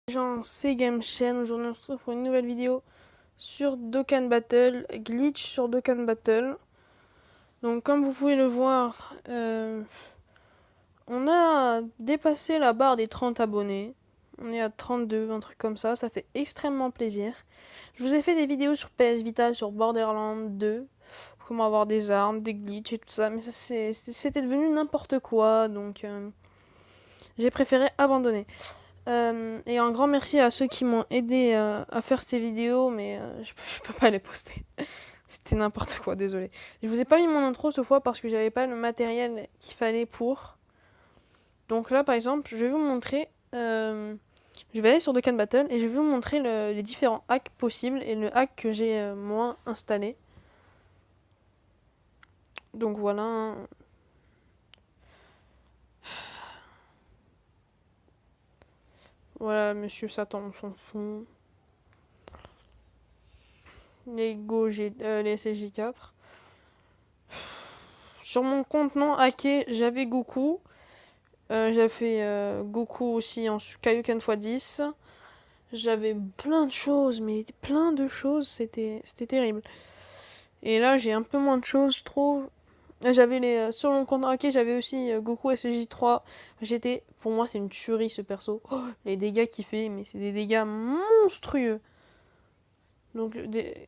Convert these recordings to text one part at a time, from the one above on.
Gens, c'est GameChain. Aujourd'hui, on se retrouve pour une nouvelle vidéo sur Dokkan Battle, glitch sur Dokkan Battle. Donc, comme vous pouvez le voir, on a dépassé la barre des 30 abonnés. On est à 32, un truc comme ça. Ça fait extrêmement plaisir. Je vous ai fait des vidéos sur PS Vita, sur Borderlands 2, comment avoir des armes, des glitches et tout ça. Mais ça, c'était devenu n'importe quoi. Donc, j'ai préféré abandonner. Et un grand merci à ceux qui m'ont aidé à faire ces vidéos, mais je peux pas les poster. C'était n'importe quoi, désolé. Je vous ai pas mis mon intro cette fois parce que j'avais pas le matériel qu'il fallait pour. Donc là, par exemple, je vais vous montrer. Je vais aller sur Dokkan Battle et je vais vous montrer les différents hacks possibles et le hack que j'ai moi installé. Donc voilà. Voilà, Monsieur Satan, on s'en fout. Les SSJ4. Sur mon compte non hacké, j'avais Goku. J'avais fait Goku aussi en Kaioken x10. J'avais plein de choses, mais plein de choses, c'était terrible. Et là, j'ai un peu moins de choses, je trouve. J'avais sur mon compte hacké, j'avais aussi Goku SJ3. Pour moi, c'est une tuerie ce perso. Oh, les dégâts qu'il fait, mais c'est des dégâts monstrueux. Donc,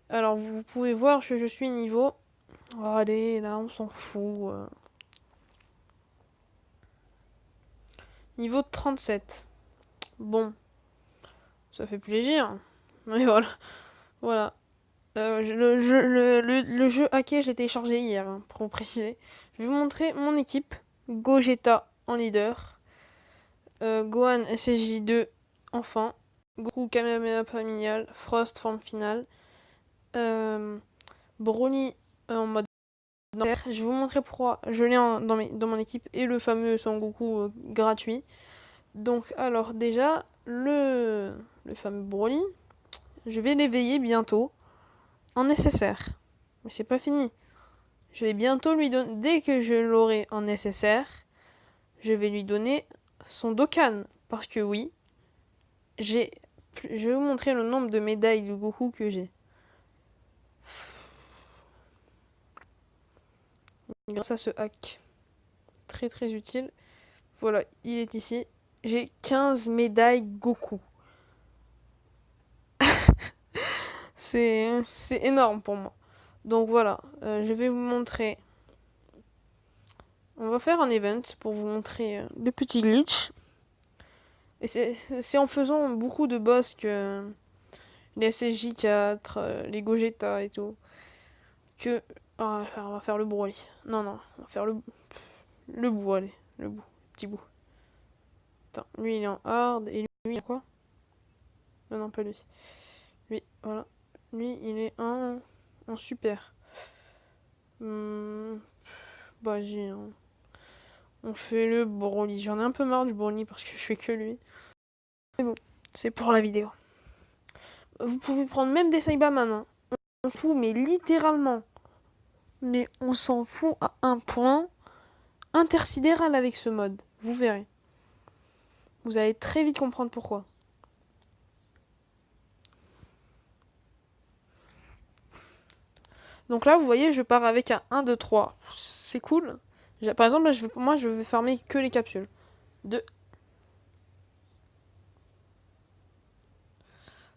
alors, vous pouvez voir que je suis niveau. Oh, allez, là, on s'en fout. Niveau 37. Bon, ça fait plaisir. Mais voilà. Voilà. Le jeu hacké, je l'ai téléchargé hier, hein, pour vous préciser. Je vais vous montrer mon équipe. Gogeta en leader. Gohan SSJ2 enfant. Goku Kamehameha familial. Frost forme finale. Broly en mode dentaire. Je vais vous montrer pourquoi je l'ai dans mon équipe. Et le fameux Son Goku gratuit. Donc alors déjà, le fameux Broly, je vais l'éveiller bientôt en nécessaire. Mais c'est pas fini. Je vais bientôt lui donner, dès que je l'aurai en nécessaire, je vais lui donner son Dokkan. Parce que oui, je vais vous montrer le nombre de médailles de Goku que j'ai. Grâce à ce hack. Très très utile. Voilà, il est ici. J'ai 15 médailles Goku. C'est énorme pour moi. Donc voilà, je vais vous montrer. On va faire un event pour vous montrer le petit glitch. Et c'est en faisant beaucoup de boss que les SSJ4, les Gogeta et tout, que... Ah, on va faire le Broly. Non, non, on va faire le bout, allez. Le bout, le petit bout. Attends, lui il est en hard, et lui il est quoi? Non, non, pas lui. Lui, voilà. Lui il est en super. Vas-y, hein. On fait le Broly. J'en ai un peu marre du Broly parce que je fais que lui. C'est bon, c'est pour la vidéo. Vous pouvez prendre même des Saibaman, hein. On s'en fout, mais littéralement. Mais on s'en fout à un point intersidéral avec ce mode. Vous verrez. Vous allez très vite comprendre pourquoi. Donc là, vous voyez, je pars avec un 1, 2, 3. C'est cool. Par exemple, là, moi, je vais farmer que les capsules. 2.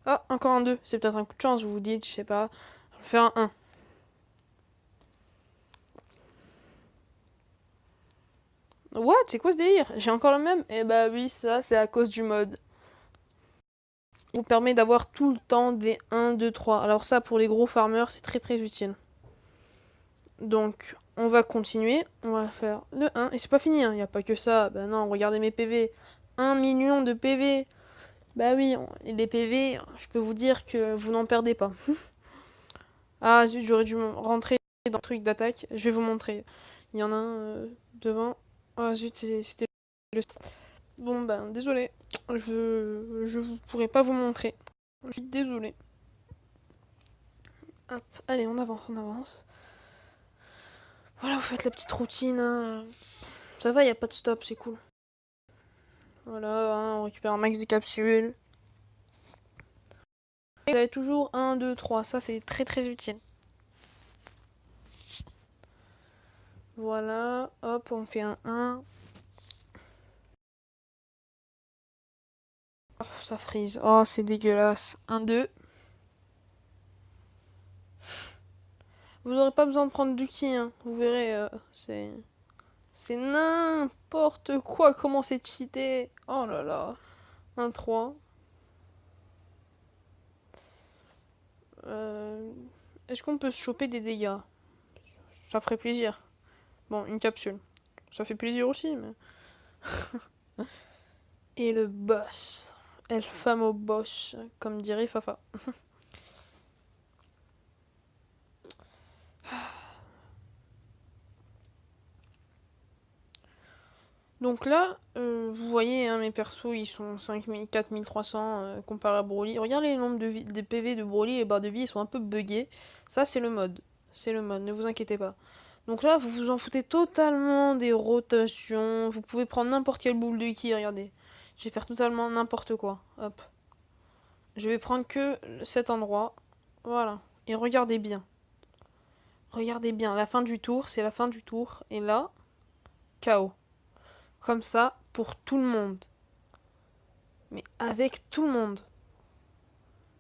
Ah, encore un 2. C'est peut-être un coup de chance, vous vous dites, je sais pas. Je vais faire un 1. What? C'est quoi ce délire? J'ai encore le même? Eh bah oui, ça, c'est à cause du mode. Vous permet d'avoir tout le temps des 1, 2, 3. Alors ça, pour les gros farmers, c'est très très utile. Donc, on va continuer. On va faire le 1. Et c'est pas fini, hein. Il n'y a pas que ça. Bah non, regardez mes PV. 1 million de PV. Bah oui, les PV, je peux vous dire que vous n'en perdez pas. Ah zut, j'aurais dû rentrer dans le truc d'attaque. Je vais vous montrer. Il y en a un devant. Ah zut, c'était le... Bon ben, désolé. Je pourrais pas vous montrer. Je suis désolée. Hop, allez, on avance, on avance. Voilà, vous faites la petite routine, hein. Ça va, y a pas de stop, c'est cool. Voilà, hein, on récupère un max de capsules. Vous avez toujours 1, 2, 3. Ça, c'est très très utile. Voilà. Hop, on fait un 1. Oh, ça frise. Oh, c'est dégueulasse. 1, 2. Vous n'aurez pas besoin de prendre du ki, hein. Vous verrez, c'est n'importe quoi. Comment c'est cheaté. Oh là là. 1, 3. Est-ce qu'on peut se choper des dégâts? Ça ferait plaisir. Bon, une capsule. Ça fait plaisir aussi, mais... Et le boss. El famo boss, comme dirait Fafa. Donc là, vous voyez, hein, mes persos, ils sont 5000, 4300 comparé à Broly. Regardez le nombre de PV de Broly, les barres de vie, ils sont un peu buggés. Ça, c'est le mode. C'est le mode, ne vous inquiétez pas. Donc là, vous vous en foutez totalement des rotations. Vous pouvez prendre n'importe quelle boule de ki, regardez. Je vais faire totalement n'importe quoi. Hop. Je vais prendre que cet endroit. Voilà. Et regardez bien. Regardez bien. La fin du tour, c'est la fin du tour. Et là, KO. Comme ça, pour tout le monde. Mais avec tout le monde.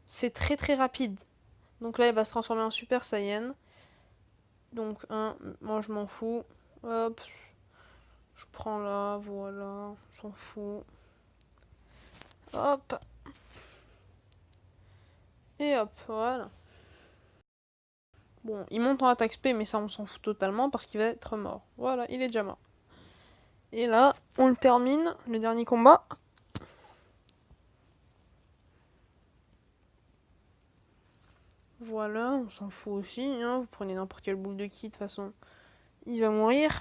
C'est très très rapide. Donc là, il va se transformer en Super Saiyan. Donc, moi je m'en fous. Hop. Je prends là, voilà. J'en fous. Hop. Et hop, voilà. Bon, il monte en attaque spé, mais ça on s'en fout totalement parce qu'il va être mort. Voilà, il est déjà mort. Et là, on le termine, le dernier combat. Voilà, on s'en fout aussi, hein. Vous prenez n'importe quelle boule de ki, de toute façon, il va mourir.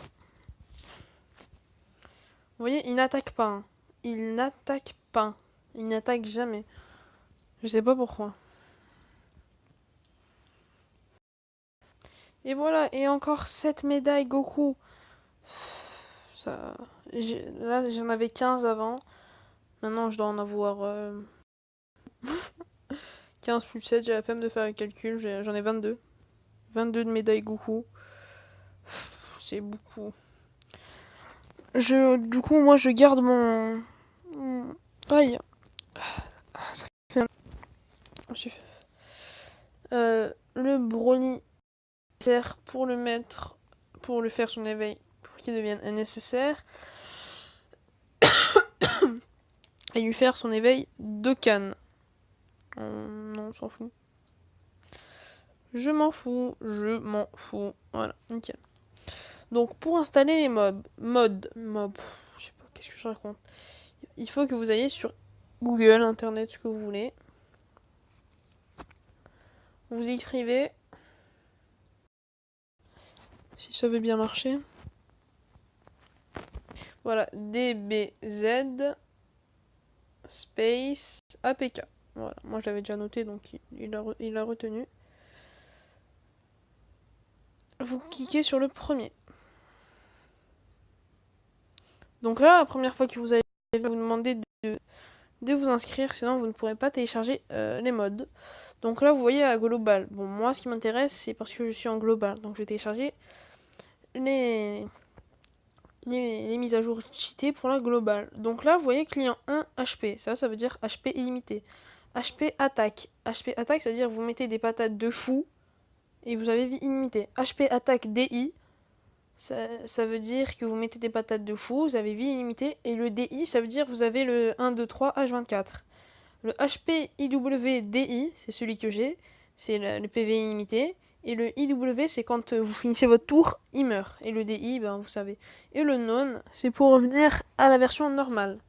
Vous voyez, il n'attaque pas. Hein. Il n'attaque pas. Il n'attaque jamais. Je sais pas pourquoi. Et voilà, et encore 7 médailles Goku. Ça, là, j'en avais 15 avant. Maintenant, je dois en avoir 15 plus 7. J'ai la flemme de faire le calcul. J'en ai 22. 22 de médailles Goku. C'est beaucoup. Du coup, moi, je garde Aïe. Ça fait... Le Broly sert pour le mettre, pour le faire son éveil, pour qu'il devienne nécessaire. Et lui faire son éveil d'Okan. Non, on s'en fout. Je m'en fous. Je m'en fous. Voilà, nickel. Donc, pour installer les mods, je sais pas, qu'est-ce que je raconte. Il faut que vous ayez sur Google, Internet, ce que vous voulez. Vous écrivez, si ça veut bien marcher. Voilà, DBZ space APK. Voilà, moi je l'avais déjà noté, donc il a retenu. Vous cliquez sur le premier. Donc là, la première fois que vous allez vous demander de vous inscrire, sinon vous ne pourrez pas télécharger les mods. Donc là, vous voyez à global. Bon, moi, ce qui m'intéresse, c'est parce que je suis en global. Donc je vais télécharger les mises à jour cheatées pour la globale. Donc là, vous voyez client 1 HP. Ça veut dire HP illimité. HP attaque. HP attaque, ça veut dire vous mettez des patates de fou et vous avez vie illimitée. HP attaque DI, ça veut dire que vous mettez des patates de fou, vous avez vie illimitée. Et le DI, ça veut dire que vous avez le 1, 2, 3, H24. Le HP IWDI, c'est celui que j'ai, c'est le PV illimité. Et le IW, c'est quand vous finissez votre tour, il meurt. Et le DI, ben vous savez. Et le non, c'est pour revenir à la version normale.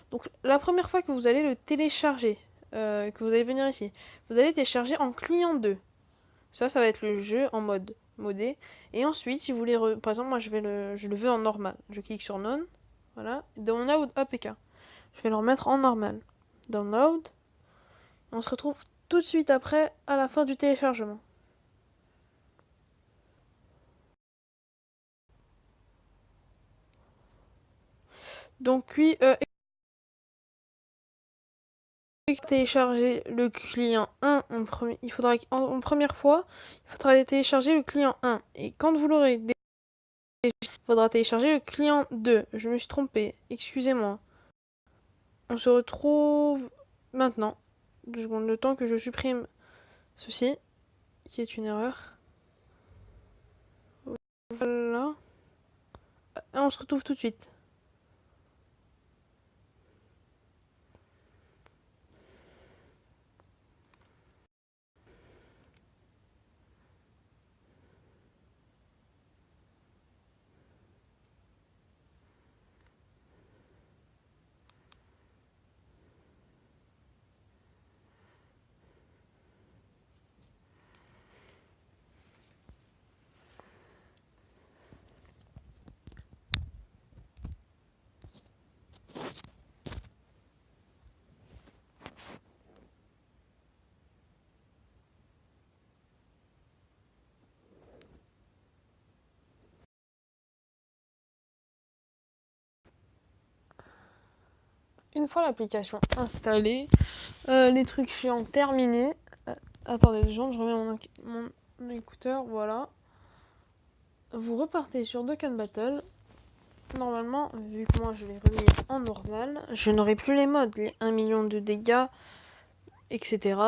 Donc la première fois que vous allez le télécharger, que vous allez venir ici, vous allez télécharger en client 2. Ça va être le jeu en mode modé. Et ensuite, si vous voulez, par exemple, moi je le veux en normal. Je clique sur non, voilà, download APK. Je vais le remettre en normal. Download. On se retrouve tout de suite après, à la fin du téléchargement. Donc oui, télécharger le client 1 en premier. Il faudra en première fois, il faudra télécharger le client 1. Et quand vous l'aurez il faudra télécharger le client 2. Je me suis trompée. Excusez-moi. On se retrouve maintenant. 2 secondes, le temps que je supprime ceci, qui est une erreur. Voilà. Et on se retrouve tout de suite. Une fois l'application installée, les trucs chiants terminés. Attendez 2 secondes, je remets mon écouteur, voilà. Vous repartez sur Dokkan Battle. Normalement, vu que moi je l'ai remis en normal, je n'aurai plus les modes, les 1 million de dégâts, etc.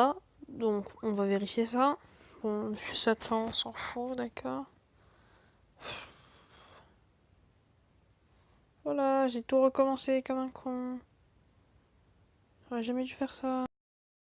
Donc on va vérifier ça. Bon, juste attends, on s'en fout, d'accord. Voilà, j'ai tout recommencé comme un con. J'aurais jamais dû faire ça.